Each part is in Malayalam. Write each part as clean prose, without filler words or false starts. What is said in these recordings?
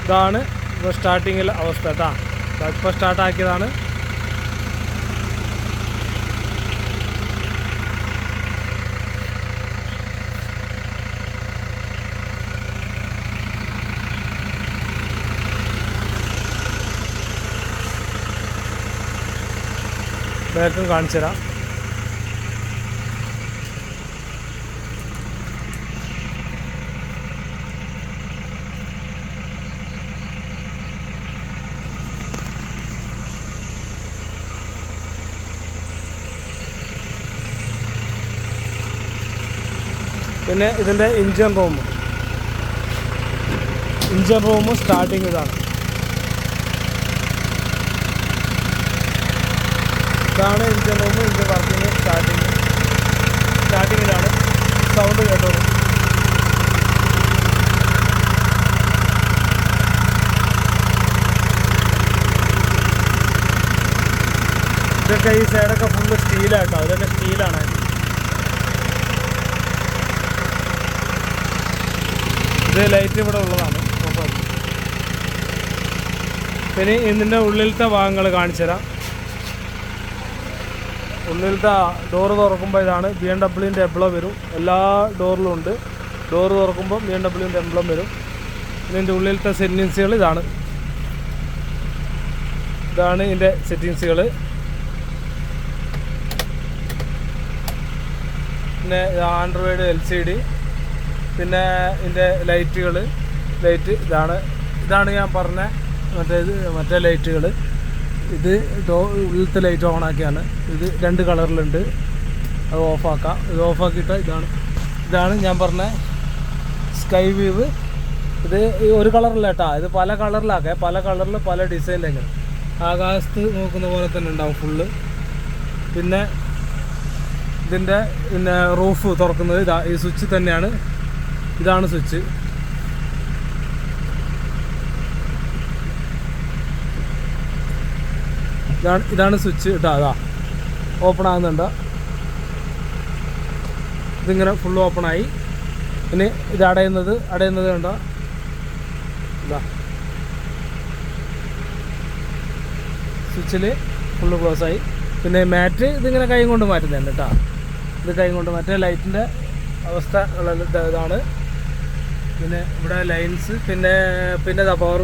ഇതാണ് ഇപ്പോൾ സ്റ്റാർട്ടിങ്ങിലെ അവസ്ഥ കേട്ടോ. ഇപ്പോൾ സ്റ്റാർട്ടാക്കിയതാണ്. ബാക്കും കാണിച്ചു തരാം. പിന്നെ ഇതിൻ്റെ ഇഞ്ചൻ റൂം സ്റ്റാർട്ടിങ് ഇതാണ്. ഇതാണ് ഇഞ്ചൻ റൂം. ഇഞ്ചൻ വർക്കിങ് സ്റ്റാർട്ടിങ്ങിലാണ്. സൗണ്ട് കേട്ടോളൂ. ഇതൊക്കെ ഈ സൈഡൊക്കെ ഫുള്ള് സ്റ്റീലാട്ടോ. ഇതൊക്കെ സ്റ്റീലാണ്. ഇത് ലൈറ്റ് ഇവിടെ ഉള്ളതാണ്. പിന്നെ ഇതിൻ്റെ ഉള്ളിലത്തെ ഭാഗങ്ങൾ കാണിച്ചു തരാം. ഉള്ളിലത്തെ ഡോറ് തുറക്കുമ്പോൾ ഇതാണ് BMW എംബ്ലം വരും. എല്ലാ ഡോറിലും ഉണ്ട്. ഡോറ് തുറക്കുമ്പോൾ BMW എംബ്ലം വരും. ഇതിൻ്റെ ഉള്ളിലത്തെ സെറ്റിങ്സുകൾ ഇതാണ് ഇതിൻ്റെ സെറ്റിങ്സുകൾ. പിന്നെ ആൻഡ്രോയിഡ് LCD. പിന്നെ ഇതിൻ്റെ ലൈറ്റ് ഇതാണ് ഞാൻ പറഞ്ഞ മറ്റേ ലൈറ്റുകൾ. ഇത് ഉള്ളിലത്തെ ലൈറ്റ് ഓണാക്കിയാണ്. ഇത് 2 കളറിലുണ്ട്. അത് ഓഫാക്കാം. ഇത് ഓഫാക്കിയിട്ട് ഇതാണ് ഞാൻ പറഞ്ഞ സ്കൈ വ്യൂ. ഇത് ഒരു കളറില്ല കേട്ടോ. ഇത് പല കളറിലാക്കാം. പല കളറിൽ പല ഡിസൈനിലേക്ക് ആകാശത്ത് നോക്കുന്ന പോലെ തന്നെ ഉണ്ടാവും ഫുള്ള്. പിന്നെ ഇതിൻ്റെ റൂഫ് തുറക്കുന്നത് ഈ സ്വിച്ച് തന്നെയാണ്. ഇതാണ് സ്വിച്ച്. ഇതാണ് സ്വിച്ച് കേട്ടോ. ഓപ്പൺ ആകുന്നുണ്ട്. ഇതിങ്ങനെ ഫുള്ള് ഓപ്പണായി. ഇനി ഇത് അടയുന്നത് കണ്ടോ. സ്വിച്ചിൽ ഫുള്ള് ക്ലോസ് ആയി. പിന്നെ മാറ്റ് ഇതിങ്ങനെ കൈ കൊണ്ട് മാറ്റുന്നുണ്ട് കേട്ടോ. ഇത് കൈ കൊണ്ട് മറ്റേ ലൈറ്റിൻ്റെ അവസ്ഥ ഇതാണ്. പിന്നെ ഇവിടെ ലൈൻസ്. പിന്നെ പവർ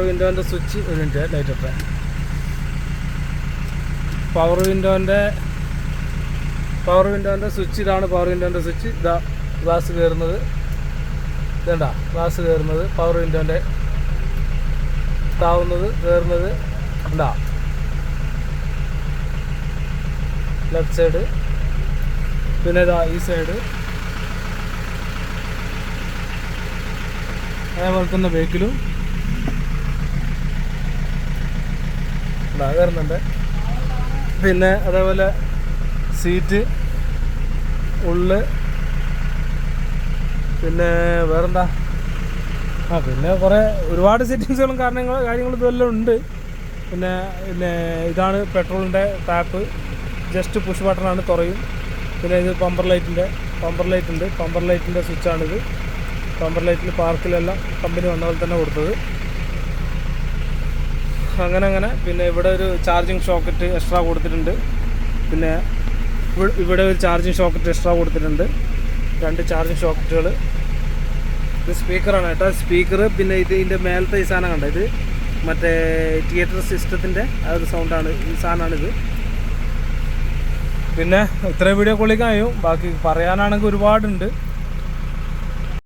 വിൻഡോൻ്റെ സ്വിച്ച്. ഒരു മിനിറ്റ് ലൈറ്റ് ഇട്ടേ. പവർ വിൻഡോൻ്റെ സ്വിച്ച് ഇതാണ്. പവർ വിൻഡോൻ്റെ സ്വിച്ച് ഗ്ലാസ് കയറുന്നത്. ഗ്ലാസ് കയറുന്നത് പവർ വിൻഡോൻ്റെ താവുന്നത് കയറുന്നത് ലെഫ്റ്റ് സൈഡ്. പിന്നെ ഈ സൈഡ്. അതേപോലെ തന്നെ ബേക്കിലും കയറുന്നുണ്ട്. പിന്നെ അതേപോലെ സീറ്റ് ഉള്ളിൽ. പിന്നെ വേറെന്താ പിന്നെ ഒരുപാട് സെറ്റിങ്സുകളും കാര്യങ്ങളും ഇതെല്ലാം ഉണ്ട്. പിന്നെ ഇതാണ് പെട്രോളിൻ്റെ ടാപ്പ്. ജസ്റ്റ് പുഷ് ബട്ടണാണ്, തുറയും. പിന്നെ ഇത് പമ്പർ ലൈറ്റ് ഉണ്ട്. പമ്പർ ലൈറ്റിൻ്റെ സ്വിച്ചാണിത്. പമ്പർ ലൈറ്റിൽ പാർക്കിലെല്ലാം കമ്പനി വന്ന പോലെ തന്നെ കൊടുത്തത്. അങ്ങനെ. പിന്നെ ഇവിടെ ഒരു ചാർജിങ് ഷോക്കറ്റ് എക്സ്ട്രാ കൊടുത്തിട്ടുണ്ട്. പിന്നെ ഇവിടെ ഒരു ചാർജിങ് ഷോക്കറ്റ് എക്സ്ട്രാ കൊടുത്തിട്ടുണ്ട്. 2 ചാർജിങ് ഷോക്കറ്റുകൾ. ഇത് സ്പീക്കറാണ് കേട്ടോ. സ്പീക്കർ. പിന്നെ ഇതിൻ്റെ മേലത്തെ ഈ സാധനം കണ്ട. ഇത് മറ്റേ തിയേറ്റർ സിസ്റ്റത്തിൻ്റെ ആ ഒരു സൗണ്ടാണ്. ഈ സാധനമാണിത്. പിന്നെ ഇത്രയും വീഡിയോ കൊള്ളിക്കായും. ബാക്കി പറയാനാണെങ്കിൽ ഒരുപാടുണ്ട്.